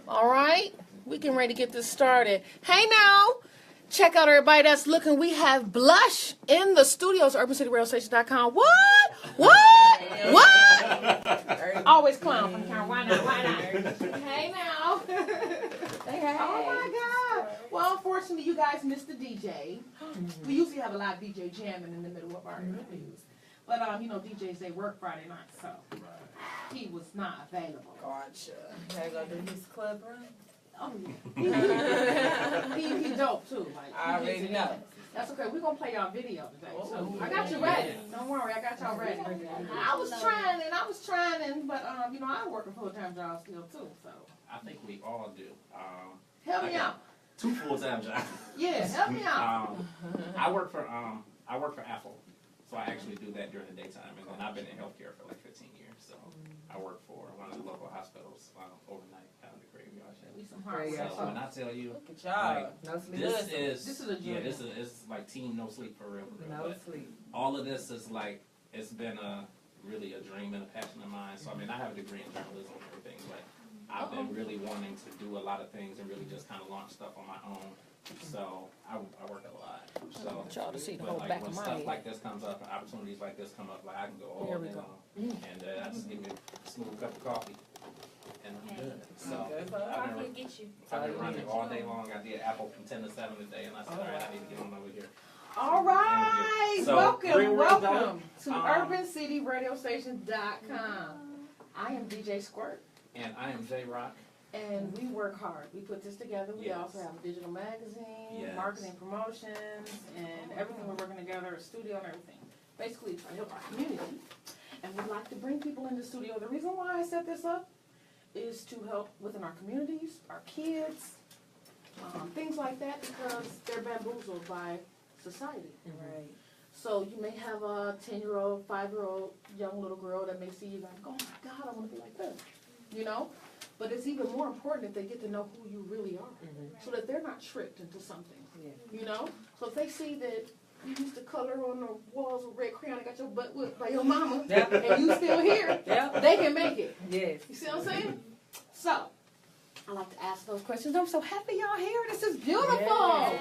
All right, we getting ready to get this started. Hey now, check out everybody that's looking. We have Blush in the studios, UrbanCityRadioStation.com. What? Always clown from the camera. Why not? Hey now. Hey. Oh my God. Well, unfortunately, you guys missed the DJ. We usually have a live DJ jamming in the middle of our interviews. But, DJs, they work Friday night, so he was not available. Gotcha. Gotta go do his club run? Oh, yeah. He dope, too. Like, I already know. That's okay. We're going to play y'all video today. So I got you ready. Don't worry. I got y'all ready. I was trying, but, I work a full-time job still, too. So I think we all do. Help me out. 2 full-time jobs. Yeah, help me out. I work for Apple. So I actually do that during the daytime, and then I've been in healthcare for like 15 years. So I work for one of the local hospitals overnight out of the graveyard shift. So when I tell you, this is a dream. This is like team no sleep for real. No sleep. All of this is like it's been really a dream and a passion of mine. So I mean, I have a degree in journalism and everything, but I've been really wanting to do a lot of things and really just kind of launch stuff on my own. So I work a lot. So y'all to see the but whole like back when of my stuff head. like this comes up, and opportunities like this come up, like I can go all day long, and I just give me a smooth cup of coffee, and I'm good. So I've been running all day long. I did Apple from 10 to 7 today, and I said, all right, I need to get on over here. All right, So, welcome to UrbanCityRadioStation.com. I am DJ Squirt. And I am J Rock. And we work hard. We put this together. We Yes. also have a digital magazine, Yes. marketing promotions, and everything we're working together, a studio and everything. Basically, to help our community. And we'd like to bring people in the studio. The reason why I set this up is to help within our communities, our kids, things like that, because they're bamboozled by society. Right. So you may have a 10-year-old, 5-year-old young little girl that may see you and go, oh my God, I want to be like this, But it's even more important if they get to know who you really are, so that they're not tricked into something, So if they see that you used to color on the walls with red crayon and got your butt whipped by your mama, and you still here, they can make it. Yes. You see what I'm saying? So I like to ask those questions. I'm so happy y'all here. This is beautiful.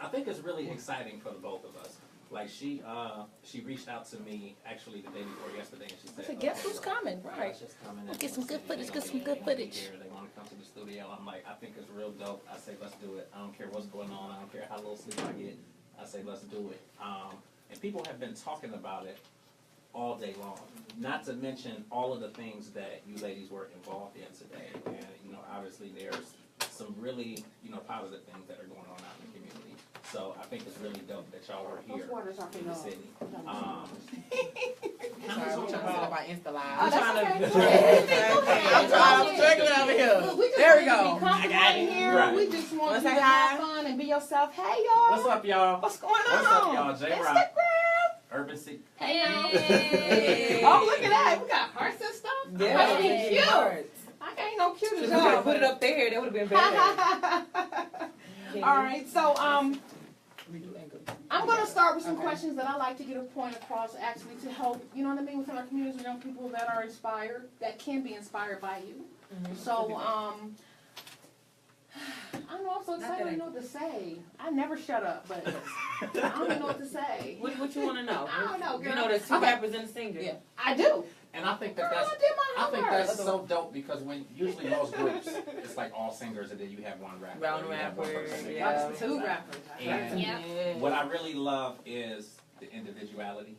I think it's really exciting for the both of us. Like she reached out to me actually the day before yesterday, and she said, guess who's coming? Right. Just coming. We'll get some good footage. Get some good footage. They want to come to the studio. I'm like, I think it's real dope. I say, let's do it. I don't care what's going on. I don't care how little sleep I get. I say, let's do it. And people have been talking about it all day long. Not to mention all of the things that you ladies were involved in today. And obviously there's some really positive things that are going on out in the community. So I think it's really dope that y'all were here in the city. I'm trying to set up my Insta Live. I'm struggling over here. There we go. I got it. Here. Right. We just want you Say to hi. have fun and be yourself. Hey, y'all. What's up, y'all? What's going on? What's up, y'all? J Rock, Instagram. Urban City. Hey, y'all. Oh, look at that. We got hearts and stuff. Yeah. That's cute. I ain't no cute as y'all. Put it up there. That would have been better. All right, so I'm going to start with some questions that I like to get a point across, actually, to help, within our communities, with young people that are inspired, that can be inspired by you. So, I don't know, I'm so excited. I don't know what to say. I never shut up, but I don't even know what to say. What you want to know? I don't know, girl. You know there's 2 rappers and a singer. Yeah, I do. And I think Girl, that's I did my homework. so dope because when usually most groups it's like all singers and then you have one rapper. One or you have one rapper, person singing. yeah. That's 2 rappers. And what I really love is the individuality.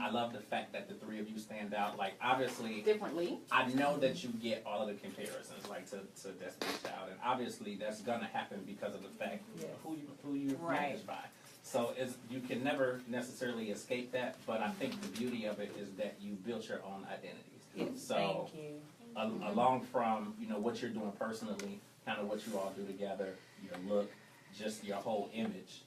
I love the fact that the 3 of you stand out. Like obviously, Differently. I know that you get all of the comparisons like to Destiny's Child, and obviously that's gonna happen because of the fact of who you're managed by. So you can never necessarily escape that, but I think the beauty of it is that you built your own identities. Yes, So thank you. Along from what you're doing personally, kind of what you all do together, your look, just your whole image.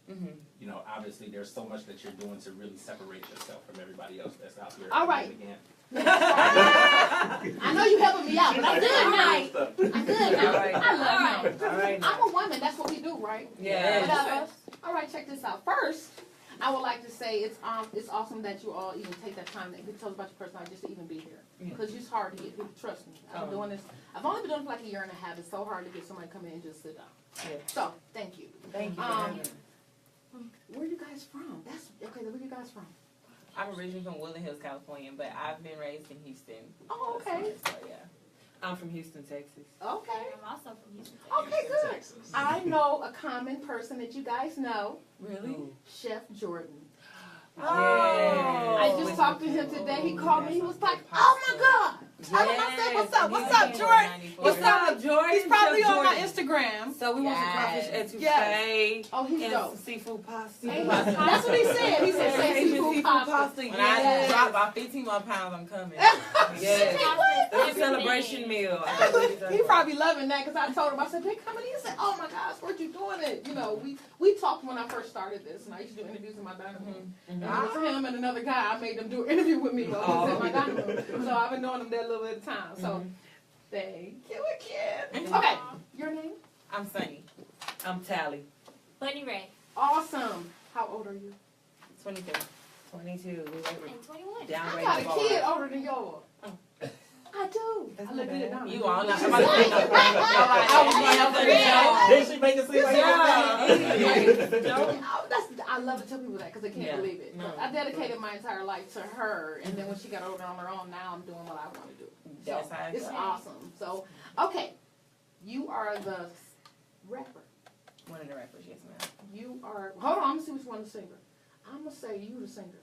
Obviously there's so much that you're doing to really separate yourself from everybody else that's out here. All right. Again. I know you helping me out, but I'm good now. I'm good now. All right. I love All right. I'm a woman. That's what we do, right? Yeah. All right, check this out. First, I would like to say it's awesome that you all even take that time to tell us about your personality just to even be here. Because it's hard to get people. Trust me. I've been doing this. I've only been doing it for like a year and a half. It's so hard to get somebody to come in and just sit down. Yeah. So thank you. Thank you. Where are you guys from? That's okay. Where are you guys from? I'm originally from Woodland Hills, California, but I've been raised in Houston. Oh, okay. So yeah, I'm from Houston, Texas. Okay. I'm also from Houston. Okay, good. I know a common person that you guys know, Really? Chef Jordan. Oh, I just talked to him today. He called me. He was like, "Oh my God!" Tell him I said, "What's up? What's up, Jordan?" What's up, Jordan? He's probably Chef on my Jordan. Instagram. So we want some crawfish etouffee Yes. Oh, he's and dope. some seafood pasta. That's what he said. He said, "Say Asian seafood pasta." When I Yes. drop about 15 more pounds, I'm coming. Yes. It's a celebration meal. I thought we were He probably loving that because I told him, I said, "They coming in." He said, "Oh my gosh, where'd you doing it?" You know, we talked when I first started this, and I used to do interviews in my dining room. And it was him and another guy. I made them do an interview with me while I was in my dining room. So I've been knowing them there a little bit of time. So thank you again. Okay, your name? I'm Sunny. I'm Tally. Bunny Ray. Awesome. How old are you? 22. 22. We wait And 21. down I got a kid older than yours. I do. That's I look not good, bad. don't I? You all not. She's I'm about to say no. Did she make it seem like I love to tell people that because they can't Yeah. believe it. No. I dedicated my entire life to her, and then when she got older on her own, now I'm doing what I want to do. That's how It's it's awesome. So, okay, you are the rapper. one of the rappers, yes, ma'am. You are. Hold on, I'm gonna see which one the singer. I'm gonna say you the singer.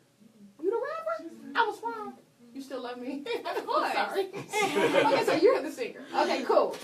You the rapper? I was wrong. You still love me? Of course. Sorry. Okay, so you're the singer. Okay, cool.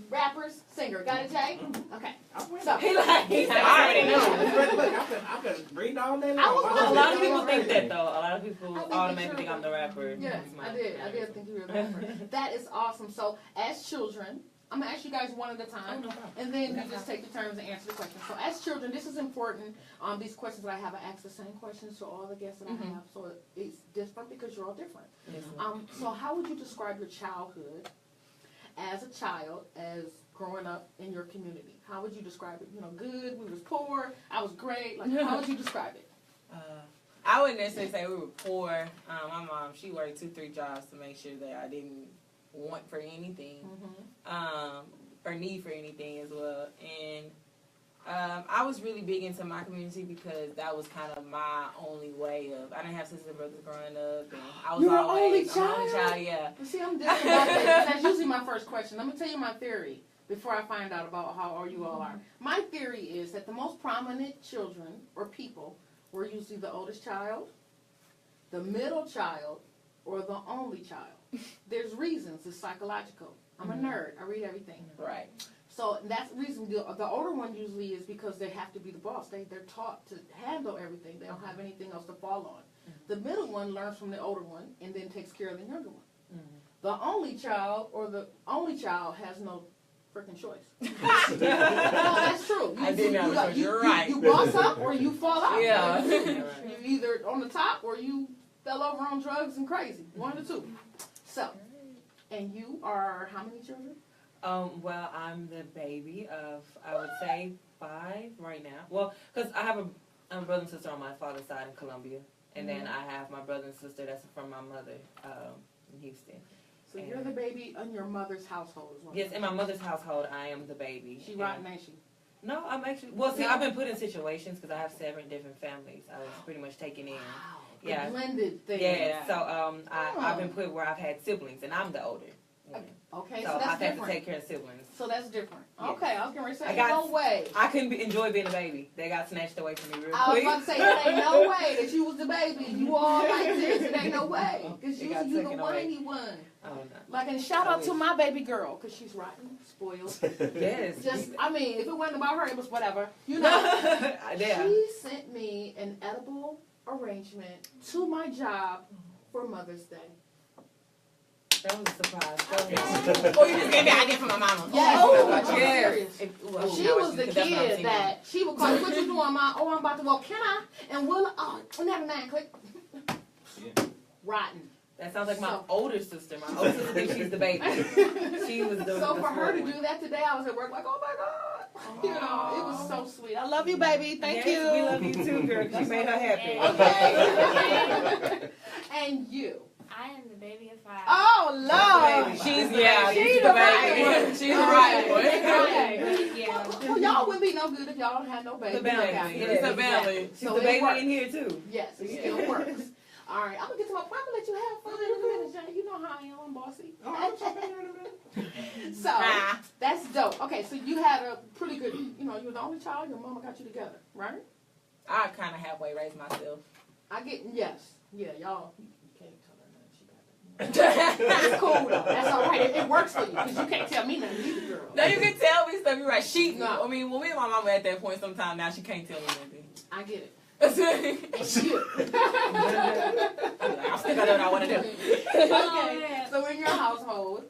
Rappers, singer. Got it, Jay? Okay. So, He I already know. I could read all day long. I was A lot of people Already. think that though. A lot of people I think automatically it's think I'm the rapper. yes, It's my- I did. I did think you were the rapper. That is awesome. So, as children, I'm gonna ask you guys one at a time, and then you just take the turns and answer the questions. So, as children, this is important. These questions that I have, I ask the same questions to all the guests that I have. So it's different because you're all different. Yes, ma'am. So, how would you describe your childhood as a child, as growing up in your community? How would you describe it? You know, good. We was poor. I was great. Like, how would you describe it? I wouldn't necessarily say we were poor. My mom, she worked 2-3 jobs to make sure that I didn't want for anything, or need for anything as well. And I was really big into my community because that was kind of my only way of. I didn't have sisters and brothers growing up, and I was You were always only I'm only child? child. Yeah. You see, I'm different about that. That's usually my first question. I'm gonna tell you my theory before I find out about how old you all are. My theory is that the most prominent children or people were usually the oldest child, the middle child, or the only child. There's reasons. It's psychological. I'm a nerd. I read everything. Right. So that's the reason the older one usually is because they have to be the boss. They're taught to handle everything. They don't have anything else to fall on. The middle one learns from the older one and then takes care of the younger one. The only child or the only child has no freaking choice. No, that's true. I did not know. You're right. You boss up or you fall out. Yeah. You either on the top or you fell over on drugs and crazy. One of the two. So, and you are how many children? Well, I'm the baby of, I would say, 5 right now. Well, because I have a brother and sister on my father's side in Columbia, and then I have my brother and sister that's from my mother in Houston. So you're the baby in your mother's household as well. Yes, in my mother's household, I am the baby. She rotten, ain't she? No, I'm actually, well, see, I've been put in situations because I have 7 different families. I was pretty much taken in. Wow. Yeah. The blended thing. Yeah, so I've been put where I've had siblings, and I'm the older one. Okay, So so I've that's had to different. take care of siblings. So that's different. Yes. Okay, I was going to say, I got- no way. I couldn't enjoy being a baby. They got snatched away from me real I was quick. about to say, there ain't no way that you was the baby and you all like this. It ain't no way. Because It got you the taken away. whiny one. Oh, no. Like, and shout out to my baby girl, because she's rotten, spoiled. Yes. Just, I mean, if it wasn't about her, it was whatever. You know. Yeah. She sent me an edible arrangement to my job for Mother's Day. That was a surprise. Oh, you just gave me an idea from my mama. Yes. Oh, I'm yes. serious. She was the kid that she would call me, what you doing, Mom? Oh, I'm about to go, can I? And will I? Oh, never mind, click. Yeah. Rotten. That sounds like my So- older sister. My older sister thinks she's the baby. She was the So the for her to smart do that today, I was at work like, oh my God. You know, it was so sweet. I love you, baby. Thank Yes, you. We love you too, girl. You made her happy. Okay. And you. I am the baby of 5. Oh, Lord. She's She's the right one. She's the right one. Okay. Yeah. Well, y'all wouldn't be no good if y'all don't have no baby. The baby. Yeah, It's a exactly. baby. She's So the it baby works. in here too. Yes, it still works. All right, I'm gonna get to my point. I'm gonna let you have fun in a minute, Jay. You know how I am. I'm bossy. Oh, I'm jumping here in a minute. So that's dope. Okay, so you had a pretty good. You know, you were the only child. Your mama got you together, right? I kind of halfway raised myself. I get yes. Yeah, y'all. You can't tell her nothing. She got that. It's cool though. That's all right. It works for you because you can't tell me nothing either, girl. No, you can tell me stuff. You're right. No. I mean, when me and my mama at that point, sometime now she can't tell me nothing. I get it. I'm And you. still gonna do what I want to do. Okay. So in your household,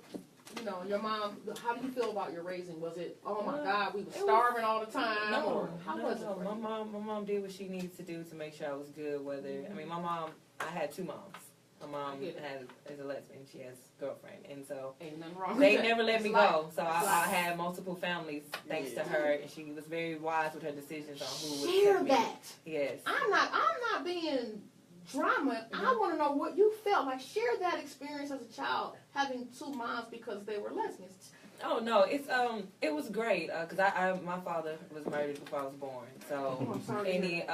you know, your mom. How do you feel about your raising? Was it? Oh my God, we were starving all the time. Or how was it? For My you? mom did what she needed to do to make sure I was good. Whether I mean, my mom, I had 2 moms. My mom I get it. is a lesbian. She has a girlfriend, and so Ain't nothing wrong with they that. never let me It's life. go. So It's I life. had multiple families thanks to her, and she was very wise with her decisions on who would Share take me. that. Yes. I'm not being drama. I want to know what you felt like. Share that experience as a child having 2 moms because they were lesbians. Oh no, it was great because my father was murdered before I was born. So Oh, I'm sorry. to hear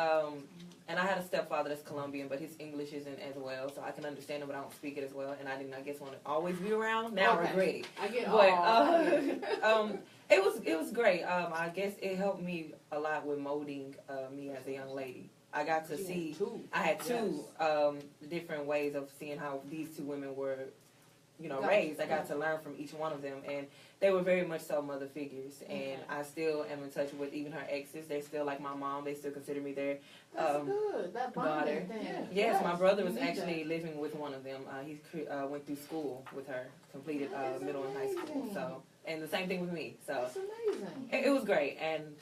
and I had a stepfather that's Colombian, but his English isn't as well, so I can understand it, but I don't speak it as well. And I didn't, I guess, want to always be around. Now I Okay. regret it. I get But all. it was great. I guess it helped me a lot with molding me as a young lady. I got to see. I had 2 different ways of seeing how these 2 women were, you know, Gotcha. raised. I got to learn from each one of them, and they were very much so mother figures. And Okay. I still am in touch with even her exes. They're still like my mom. They still consider me their That's good. That bonding daughter. thing. Yes, my brother was you need actually living with one of them. He went through school with her, completed That is middle and high school. amazing. So, and the same thing with me. So. that. That's amazing. It was great, and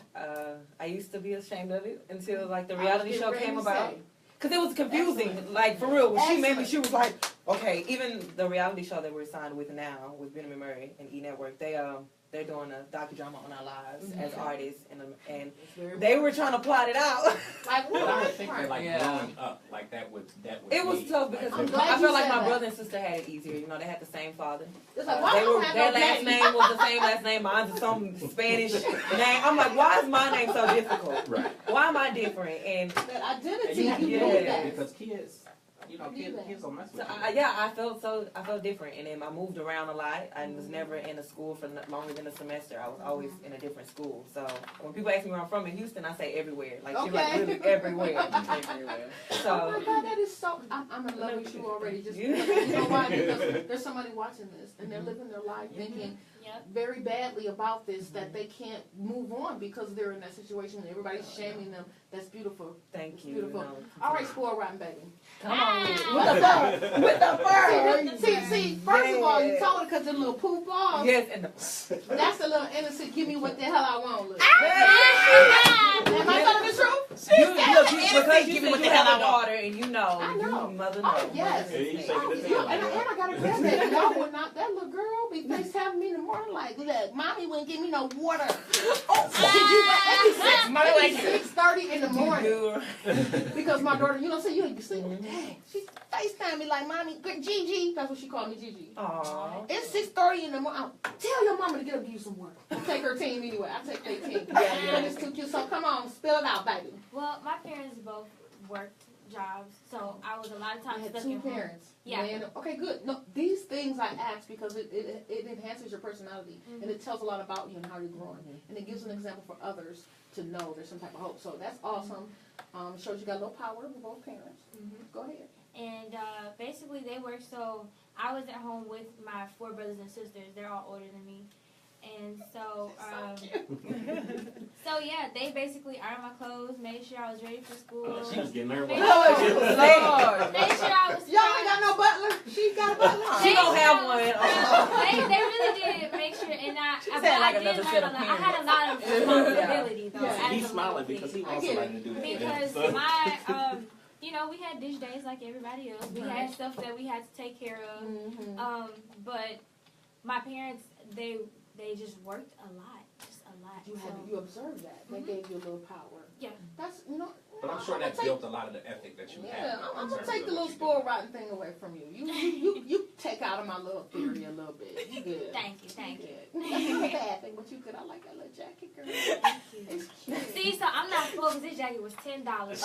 I used to be ashamed of it until like the I was reality getting show ready came to about. say. Because it was confusing, Excellent. like for real. When she made me, Excellent. she was like, okay. Even the reality show that we're signed with now, with Benjamin Murray and E Network, they're doing a docudrama on our lives as artists, and It's very they were trying to plot it out. like But I would what? think that like Yeah. growing up, like that would It was be, tough because I'm like, glad I you felt like said my that. brother and sister had it easier. You know, they had the same father. It's like why They don't were, have their no last daddy? name was the same last name. Mine's some Spanish name. I'm like, why is my name so difficult? right. Why am I different? And That And identity. you have to You deal do with that. that because kids, you know, You do that. kids don't mess so with you. I felt different, and then I moved around a lot. I was never in a school for longer than a semester. I was always in a different school. So when people ask me where I'm from in Houston, I say everywhere. Like she's like Okay. really everywhere. Everywhere. Oh So my God, that is so. I'm in love with you already. Just Yeah. because, you know why? Because there's somebody watching this and they're living their life thinking Yep. very badly about this, that they can't move on because they're in that situation and everybody's shaming them. That's beautiful. thank It's you. beautiful. No, All right, spoil rotten baby. come on. Ah. With the fur. See, first of all, you Yes. told her because the little poop balls. Yes, and the That's the little innocent. Give me what the hell I want. Look. Ah. Am I telling the truth? you, look, because you Give me said what you the have hell a I want. daughter, and you know, I know. you mother Oh, knows. yes. Yeah, you Mother's shaking Oh, his yeah, head and like I got a grandbaby. Y'all would not. That little girl be FaceTiming me in the morning like, look, mommy wouldn't give me no water. Maybe 6:30 in the morning. You- Because my daughter, you know, say you be sleeping. Dang, she FaceTime me like, mommy, Gigi. That's what she called me, Gigi. Aw. It's 6:30 in the morning. Tell your mama to get up and give you some water. I take her team anyway. I take their team. Yeah. It's too cute. So come on, spill it out, baby. Well, my parents both worked jobs, so I was a lot of I times had stuck 2 in home. parents. Yeah. Man, okay, good. No, these things I ask because it enhances your personality and it tells a lot about you and how you're growing. And it gives an example for others to know there's some type of hope. So that's awesome. Shows you got a little power with both parents. Go ahead. And basically, they worked, so I was at home with my 4 brothers and sisters. They're all older than me. And so, so yeah, they basically ironed my clothes, made sure I was ready for school. She was getting nervous. Lord. Made sure I was Y'all ain't got no butler. She got a butler. She don't have one. They really did make sure, and sound but like I did another learn set a of lot. I had a lot of responsibility though. Yeah. as He's a smiling little because kid. he wants I get somebody to do it. Because So- my, you know, we had dish days like everybody else. We Right. had stuff that we had to take care of. Mm-hmm. But my parents, they they just worked a lot, just a lot. You So, had you observed that. They gave you a little power. Yeah. That's But I'm sure that built a lot of the ethic that you Yeah, have. I'm in gonna terms take of the what little you do. spoiled rotten thing away from you. You take out of my little theory a little bit. You good. thank you, thank you. Good. That's not a bad thing, but you good. I like that little jacket, girl. Thank you. It's cute. See, so I'm not full because this jacket was $10. $10.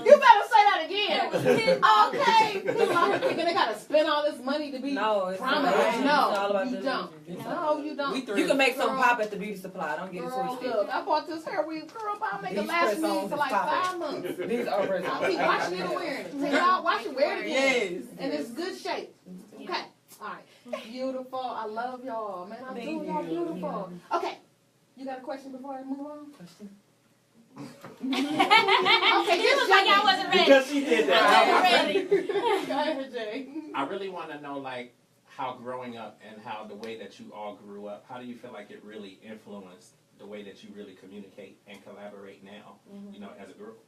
You better say that again. It was $10. Okay. People out here thinking they gotta spend all this money to be No, it's prominent. not. It's all about you the don't. illusion. No, you don't. You can make some Girl. pop at the beauty supply. Don't get it Girl, twisted. look, I bought this hair weave. Girl, I'll make it These last me press-ons for is like popping. 5 months. These are press I'll keep washing it and wearing it. Take it out, wash it, wear it again. Yes. And it's good shape. Okay. All right. Beautiful. I love y'all. Man, I'm Thank doing y'all you. beautiful. Okay. You got a question before I move on? Okay, It was like I wasn't ready. Because she did I that. wasn't ready. Go ahead, Jay. I really want to know, like, how growing up and how the way that you all grew up, how do you feel like it really influenced the way that you really communicate and collaborate now, you know, as a group?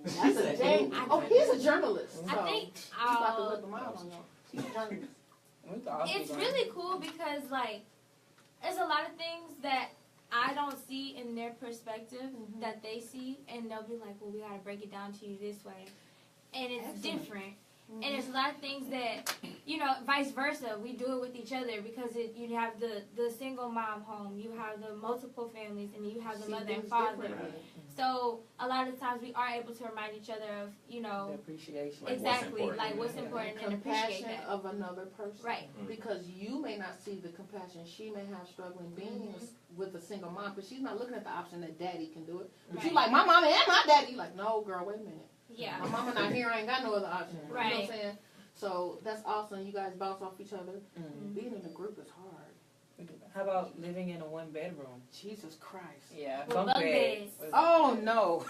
That's a Jay. Oh, he's a journalist. I So think he's about to whip him out on y'all. He's a journalist. it's really cool because, like, there's a lot of things that I don't see in their perspective that they see, and they'll be like, well, we got to break it down to you this way. And it's Excellent. different. And there's a lot of things that, you know, vice versa. We do it with each other because you have the single mom home, you have the multiple families, and you have the See mother and things father. differently. So a lot of times we are able to remind each other of, you know, Appreciation. Like, what's exactly, important. like what's Yeah. important and appreciate Compassion that. of another person. Right. Because you may not see the compassion she may have struggling being with a single mom, but she's not looking at the option that daddy can do it. But you Right. like, my mama and my daddy. Like, no, girl, wait a minute. Yeah. My mama not here, I ain't got no other option. You know what I'm Right. saying? So that's awesome. You guys bounce off each other. Mhm. Being in a group is hard. How about living in a one bedroom? Jesus Christ. Yeah, With bunk beds. Oh no.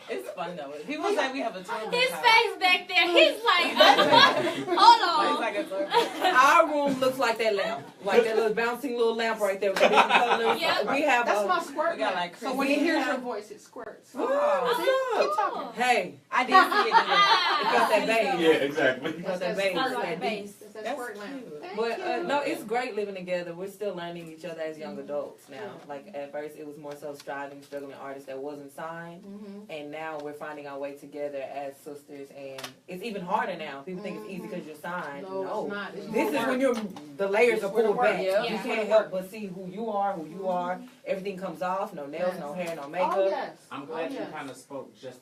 It's fun though. People say we have a twin bed His house. face back there, he's like, hold It's on. like a twin bed. Our room looks like that lamp, like that little bouncing little lamp right there with the different colors. Yep. We have That's a, my squirt we got, lamp. like, So when he Christine hears your lamp. voice, it squirts. Oh, Keep talking. hey, I did see it today. Because that bass. Yeah, exactly. Because that That's- bass. I like that the beat. bass. It's that That's squirt lamp. cute. Thank But you. no, it's great living together. We're still learning each other as young adults now. Like at first, it was more so striving, struggling artists that wasn't signed, and now we're finding our way together as sisters. And it's even harder now. People think it's easy because you're signed. No, it's not. It's This more is work. when the layers It's are more pulled work. back. Yeah. You can't help but see who you are, Everything comes off. No nails, Yes. no hair, no makeup. Oh yes. I'm glad oh, you yes. kind of spoke just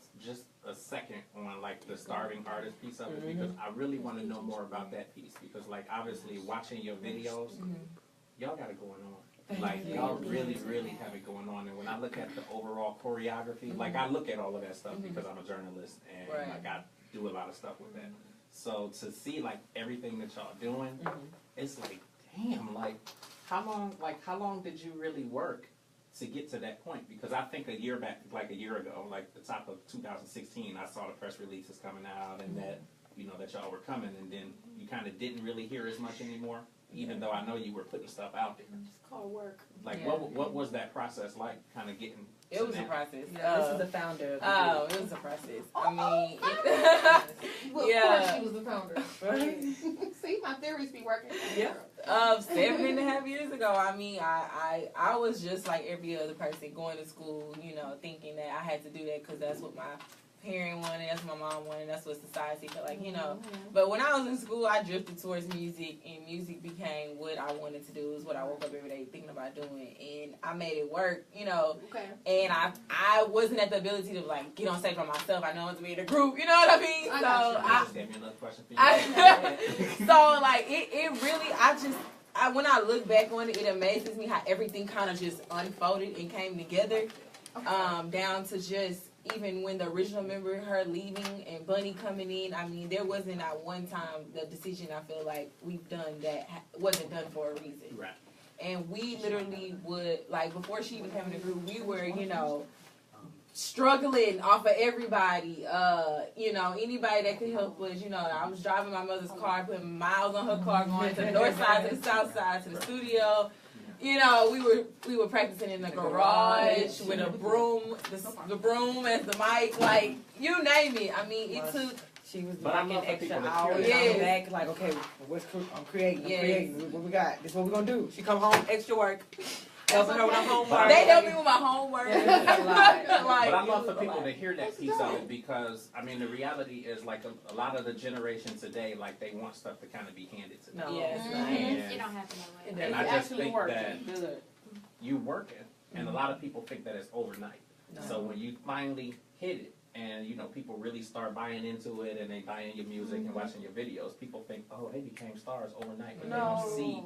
a second on like the starving artist piece of it Mhm. because I really want to know more about that piece because like obviously watching your videos, y'all got it going on. Like y'all really have it going on, and when I look at the overall choreography, like I look at all of that stuff because I'm a journalist and Right. like I do a lot of stuff with that. So to see like everything that y'all doing, it's like damn, like how long did you really work to get to that point? Because I think a year ago, like the top of 2016, I saw the press releases coming out and that you know that y'all were coming, and then you kind of didn't really hear as much anymore. Even though I know you were putting stuff out there. It's called work. Like, Yeah. what was that process like, kind of getting It to was a now? process. Yeah, this is the founder of the Oh, group. it was a process. I mean, Well, Yeah. of course she was the founder. Right. See, my theories be working. Yeah. 7.5 years ago, I mean, I was just like every other person going to school, you know, thinking that I had to do that because that's what my parent wanted, that's what my mom wanted, that's what society felt like, you know. But when I was in school, I drifted towards music, and music became what I wanted to do. It was what I woke up every day thinking about doing, and I made it work, you know. Okay. And I wasn't at the ability to like get on stage by myself. I know I was to be in a group, you know what I mean? I So got you. Just gave me another question for you. so like it really when I look back on it, it amazes me how everything kind of just unfolded and came together. Down to just even when the original member, her leaving and Bunny coming in, I mean, there wasn't at one time the decision I feel like we've done that wasn't done for a reason. Right. And we literally would, like, before she even came in the group, we were, you know, struggling off of everybody. You know, anybody that could help us. You know, I was driving my mother's car, putting miles on her car, going to the north side, to the south side, to the studio. You know, we were practicing in the garage with a broom, the broom as the mic, like, you name it. I mean, it took She was But I working love for extra people to hours. hear I'm that. back like, okay, I'm creating. Yes. What we got? This is what we're gonna do. She come home, extra work, helping her with her homework. But They help me with my homework. It's a lot. But I love for people to hear that piece of it because, I mean, the reality is like a lot of the generation today, like they want stuff to kind of be handed to them. No, Yes. it's not. And- It don't happen that way. And I It's just actually think working. that Good. you working, and a lot of people think that it's overnight. No. So when you finally hit it, and you know people really start buying into it, and they buy in your music and watching your videos, people think, oh, they became stars overnight, but they don't see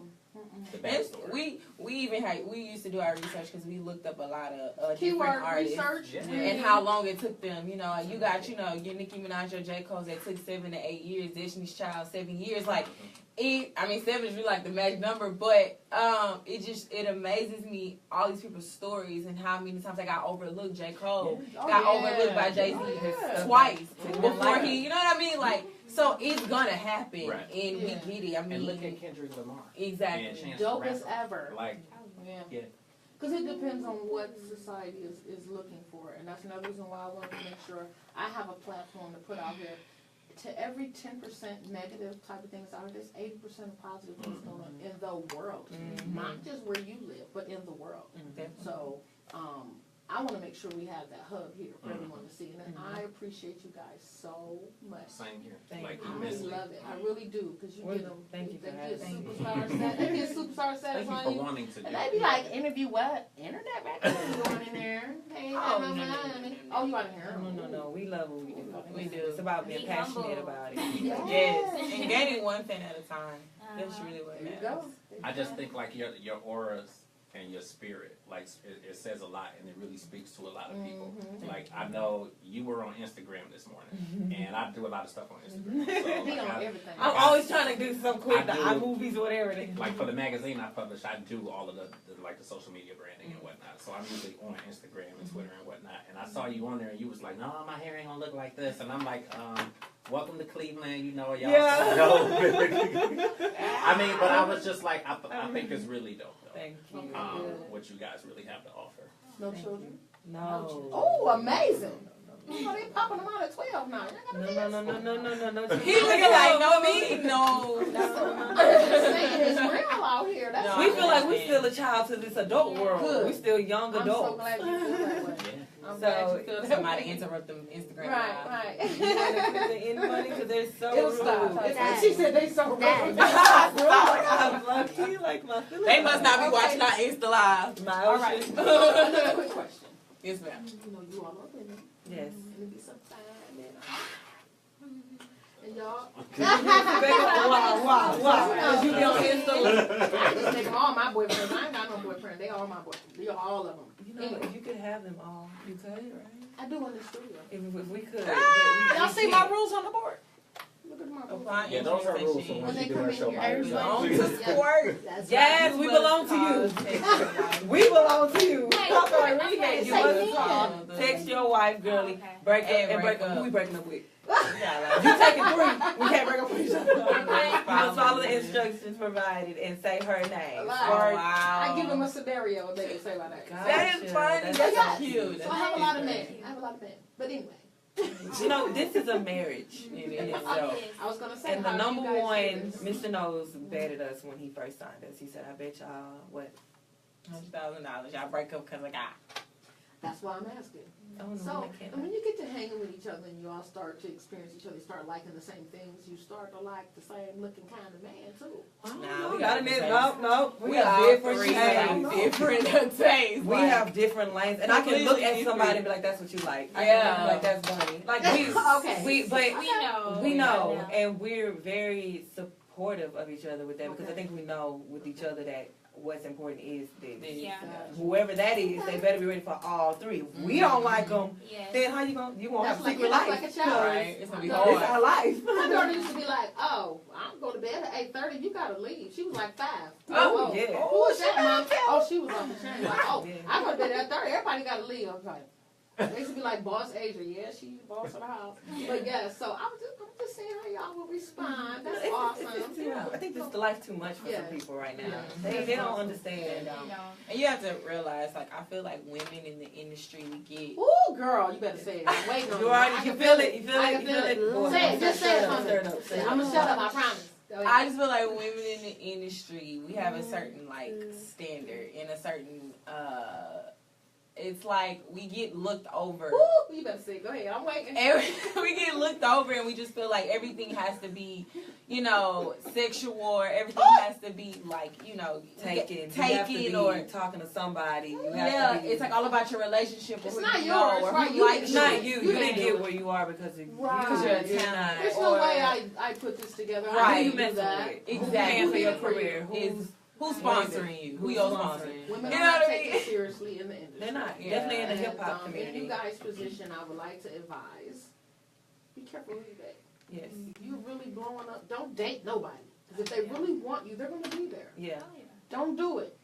the It's, backstory. we even had, we used to do our research because we looked up a lot of Keyword different artists. research. Yeah. And how long it took them, you know, you got, you know, your Nicki Minaj, your J. Cole's that took 7 to 8 years, Destiny's Child 7 years, like, I mean 7 is really like the magic number, but it amazes me all these people's stories and how many times I got overlooked. J. Cole got overlooked by Jay-Z twice before he, you know what I mean, like, so it's gonna happen, Right. and we get it. I mean, And look at Kendrick Lamar. exactly. And Chance the Dope as Rapper. ever. Like, Yeah. Yeah. Because it depends on what society is looking for. And that's another reason why I wanted to make sure I have a platform to put out here. To every 10% negative type of things out there, there's 80% of positive things going on in the world. Not just where you live, but in the world. So, I want to make sure we have that hub here for everyone to see. And I appreciate you guys so much. same here. Thank Like you. you I miss me. love it. I really do. Because you Well, get them. thank you for they get having me. superstar status. They get superstar status Thank you on for you. wanting to do And it. they be like, interview what? Internet records going in there. Hey, Oh, no, no. Oh, you out of here? No. We love what we do. We do. It's about being Be passionate humble. about it. Yes, and gaining one fan at a time. That's really what There you matters. go. I just think like your auras and your spirit, like it says a lot, and it really speaks to a lot of people. Like I know you were on Instagram this morning, and I do a lot of stuff on Instagram. So He like, on I, everything. I'm always trying to do some quick, the I do. iMovies, whatever it is. like for the magazine I publish, I do all of the like the social media branding and whatnot. So I'm usually on Instagram and Twitter and whatnot. And I saw you on there, and you was like, "No, my hair ain't gonna look like this." And I'm like, "Welcome to Cleveland, you know, y'all." Yeah. I mean, but I was just like, I think it's really dope though. Thank you. What you guys really have to offer. No Thank children. No. Oh, amazing. Oh, they popping them out at 12 now. No. He looking like no me, no. I'm just saying it's real out here. That's No, We feel like we're understand. still a child to this adult world. Good. We're still young I'm adults. so glad you feel that way. Yeah. I'm So, glad you feel that Somebody way. interrupt them Instagram Right, live. You want to right. put the end money because they're so It'll rude. stop. That- She said they so rude. that- I'm lucky, like my feelings. They must not be Okay. watching our Insta live. My All right. ocean. Another quick question. Yes, ma'am. You know, you all are women. Yes. And it be some fine men. And y'all. Wow. Because you be on Insta. I just take them all my boyfriends. I ain't got no boyfriend. They all my boyfriends. They all of them. You know, if you could have them all, you could, right? I do in the studio. If we could. Y'all see my rules on the board? Look at my rules. Apply Yeah, those are interest rules that for she- when When they she do come her in show here, by everybody- herself. To sport. That's Yes, we belong to you. We belong to you. Wait, Papa, I okay, really hate you. say Mother me. call. Text your wife, girly. Okay. Break up And and break break up. up. Who we breaking up with? Yeah, You taking 3. We can't break up with each other. You like- must follow the instructions provided and say her name. Right. Oh, Or- wow. I give them a scenario and they can say my name. God. That is funny. That's That's cute. cute. So I have a lot of men. I have a lot of men. But anyway, You know, this is a marriage in itself. I was gonna say. And the how do you number guys one, do this? Mr. Knows betted us when he first signed us. He said, I bet y'all, what? $100,000. Y'all break up because of God. That's why I'm asking. Oh, no, So, I can't. and when you get to hanging with each other and you all start to experience each other, you start liking the same things, you start to like the same looking kind of man too. Nah, we we got got it. the No. We have all different three have shades. different tastes. We like- have different lanes, and I can look at Completely somebody different. and be like, "That's what you like." I Yeah. can be like, "That's funny." Like Okay. but We know. we know, know. and we're very supportive of each other with that because I Okay. think we know with each other that what's important is this. Yeah. Whoever that is, they better be ready for all 3. If we don't like them, Yes. then how you gonna have That's a like- secret that's life? like a child. Right. It's gonna be No, It's hard. our life. My daughter used to be like, "Oh, I'm going to bed at 8:30. You gotta leave." She was like 5. Oh, yeah. Who was that, Mom? Oh, she was on the chain. Like, oh, Yeah. I go to bed at 30. Everybody gotta leave. I was like, they used to be like, "Boss Asia, yeah, she's the boss of the house." But yeah, so I'm just saying how y'all will respond. That's awesome. I think think this is life too much for some people right now. Yeah. They don't understand. And you have to realize, like, I feel like women in the industry, we get. Ooh, girl, you better say it. I'm waiting on You you. already, I you can feel it, you feel I it, can you feel feel it. it. Go Say ahead. it, just say it, Stir Hunter. it up, stir it up. I'm gonna shut up, I promise. Go ahead. I just feel like women in the industry, we have a certain like standard and a certain it's like we get looked over. Ooh, you better say it. Go ahead, I'm waiting. We get looked over and we just feel like everything has to be, you know, sexual or everything has to be like, you know, Taken. You have to be or talking to somebody. You have yeah, to be, it's like all about your relationship. It's or not who you yours, know, or right? who You likes didn't it's do not it. you. You You didn't didn't get do where you are because Right. you're a You're talent. There's no or- way I put this together. Right. I Who you didn't do messing that. with? Exactly. Who's paying for your Who did it career? for you? Who's sponsoring you? Who Who's your sponsoring? sponsor? Women You are know not what I taken mean? seriously in the industry. They're not. Yeah. Definitely in the And, hip hop in community. you guys' position, I would like to advise, be careful who you date. Yes. You're really blowing up. Don't date nobody. Because if they really want you, they're going to be there. Yeah. Don't do it.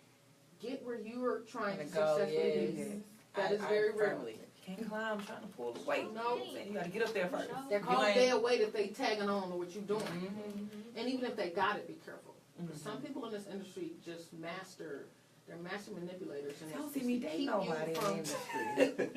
Get where you are trying to Go, successfully yes. be. That is very real. firmly. Can't climb trying to pull the weight. No. You gotta get up there first. They're You called ain't- dead weight if they tagging on to what you're doing. Mhm. And even if they got it, be careful. Mhm. Some people in this industry just they're master manipulators. And Don't it's see me to date keep nobody you in the from- industry.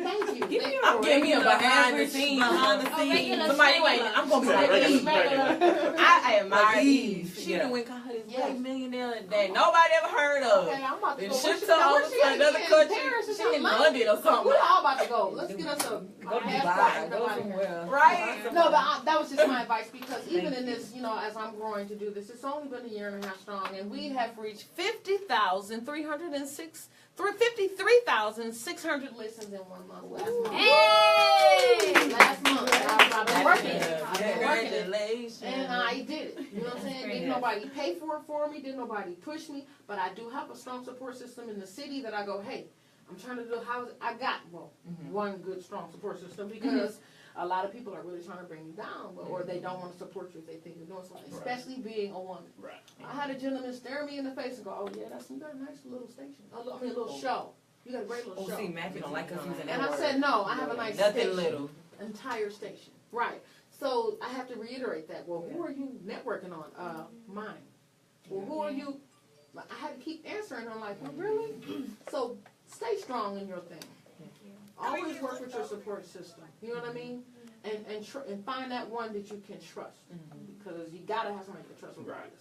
Thank you. Give They- me I'm a getting me a regular, behind the average, scenes. behind the A scenes. regular Somebody Shayla. wait, I'm gonna be like Regular. I admire Like Eve. Eve, She yeah. done went got her this Yes. black millionaire that nobody ever heard of. Okay, I'm about to Then go. shipped Where her where over she to at? another She in country. Paris or She something? in London or something. We're all about to go. Let's get us a Go to half Dubai. flight. Go Nobody- somewhere. Right? No, but that was just my advice because even Thank in this, as I'm growing to do this, it's only been a year and a half strong, and we have reached 53,600 listens in 1 month last month. Hey! Last month, I've been working. Yeah. I've been working it. Congratulations. And I did it. You know what I'm saying? Didn't nobody pay for it for me. Didn't nobody push me. But I do have a strong support system in the city that I go, hey, I'm trying to do I got one good strong support system because a lot of people are really trying to bring you down, or they don't want to support you if they think you're doing something, especially being a woman. Right. I had a gentleman stare me in the face and go, oh yeah, you got a nice little station. A little show. You got a great little Oh, show. see, Matthew don't like us using that And I word. said, no, I have a nice Nothing station. little. Entire station. Right. So I have to reiterate that. Well, who are you networking on? Mine. Well, who are you? I had to keep answering. I'm like, well, really? So stay strong in your thing. Always work with your support system. You know what I mean? And find that one that you can trust. Because you gotta have somebody you can trust regardless.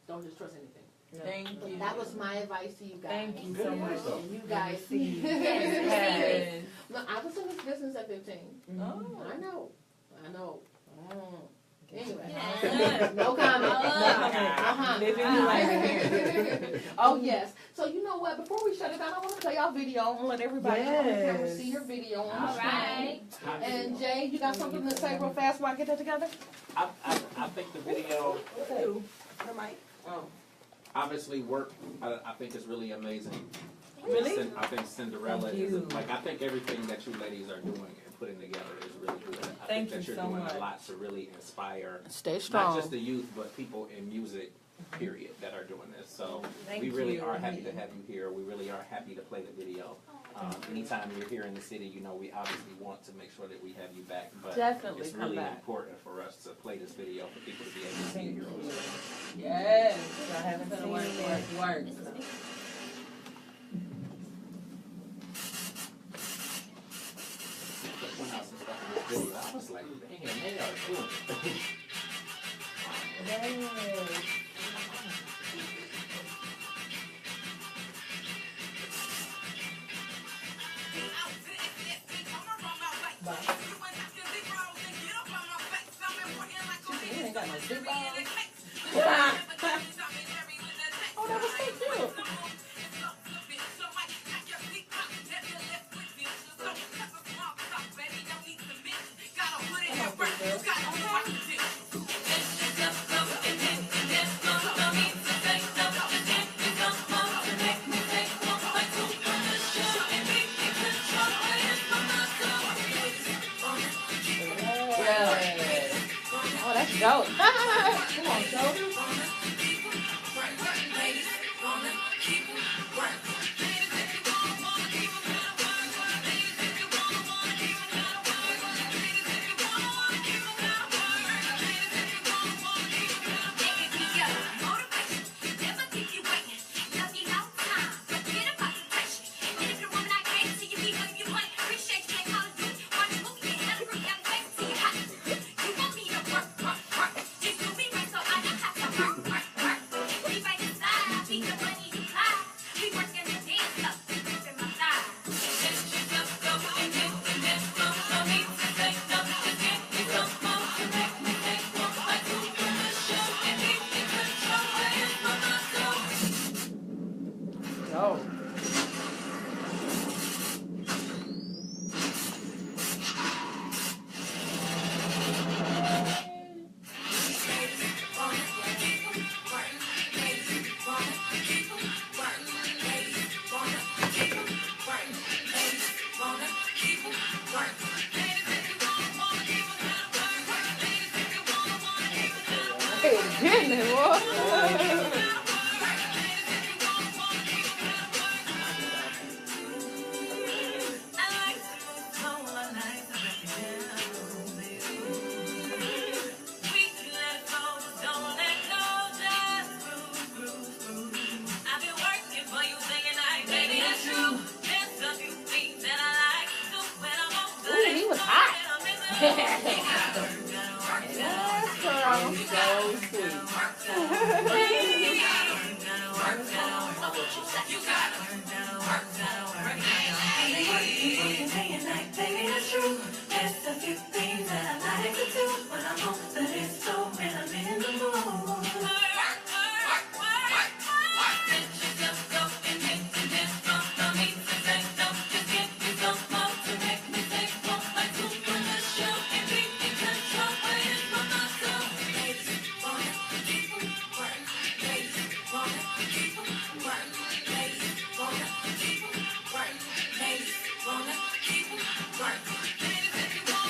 Don't just trust anything. Thank you. That was my advice to you guys. Thank you so much. And you guys. Yes. Look, I was in this business at 15. Oh. I know. Anyway. Yeah. No comment. Uh-huh. Living your life. Oh yes. So you know what? Before we shut it down, I want to play our video and let everybody on the camera Yes. see your video on the All right. screen. And Jay, you got something to say real fast while I get that together? I think the video Oh. obviously worked. I think it's really amazing. Really? I think Cinderella Thank is you. I think everything that you ladies are doing and putting together is really good. I Thank think that you you're so doing much. a lot to really inspire Stay not just the youth but people in music period that are doing this. So Thank we really you. are happy to have you here. We really are happy to play the video. Anytime you're here in the city, we obviously want to make sure that we have you back. But Definitely it's come really back. important for us to play this video for people to be able to see it here on the screen. Yes. I haven't Gonna seen work, it. work. When I was stuff in this video, I was like, man, they are doing it. You ain't got no big balls. Oh, that was so cute. Oh, that's dope. Come on, show. Ooh, he was hot.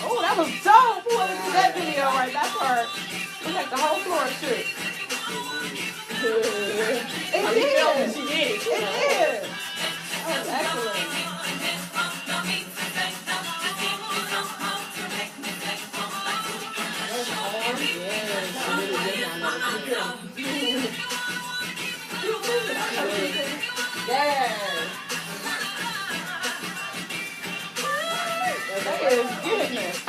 Oh, that was dope. Who wanted to do that video right? That part. We like the whole floor shook. It did. She did. It did. That was excellent. Yes. That is goodness.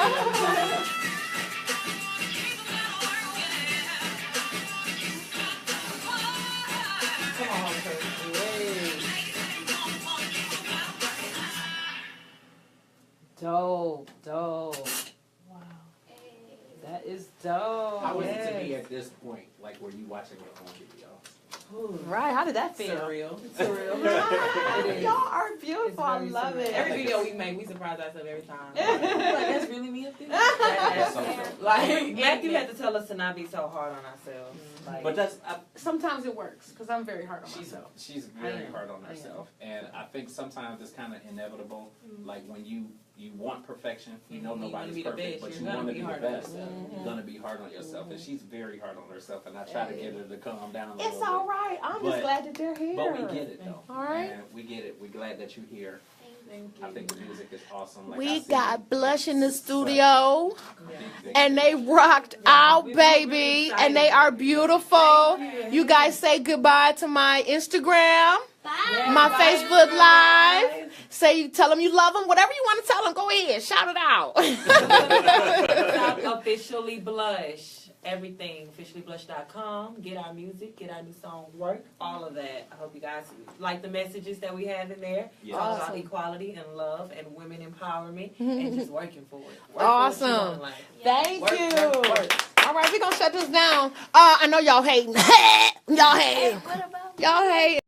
Come on, Kirsten. Dope. Wow. That is dope. How is it to Yes. be at this point, like where you watching your own video? Right, how did that feel? Surreal. Surreal. Y'all are It's beautiful. I very love surreal. it. Every video we make, we surprise ourselves every time. Like, that's really me up there? That's so true. Like, Matthew had to tell us to not be so hard on ourselves. Like, But that's Sometimes it works because I'm very hard on myself. she's I very am. hard on herself, and I think sometimes it's kind of inevitable. Like when you want perfection, you know You wanna nobody's be the perfect, best, but you're you gonna want to be be the hard on best. yourself. You're gonna be hard on yourself, and she's very hard on herself. And I try to get her to calm down a little It's bit. all right. I'm just But- glad that they're here. But we get it though. All right. And we get it. We're glad that you're here. Thank I think the music is awesome. Like I We see got Blush in the such studio, big and they rocked out, baby, and they are beautiful. You guys say goodbye to my Instagram, my Facebook Live. Say, tell them you love them. Whatever you want to tell them, go ahead, shout it out. Officially Blush. Everything. Officiallyblush.com. Get our music, get our new song, Work, all of that. I hope you guys like the messages that we have in there. Yeah. Talk about Awesome. equality and love and women empowerment and just working for it. Work for what you Awesome. want in life. Thank Work, you. work, work. All right, we're going to shut this down. I know y'all hating. Y'all hating. What about Y'all hating.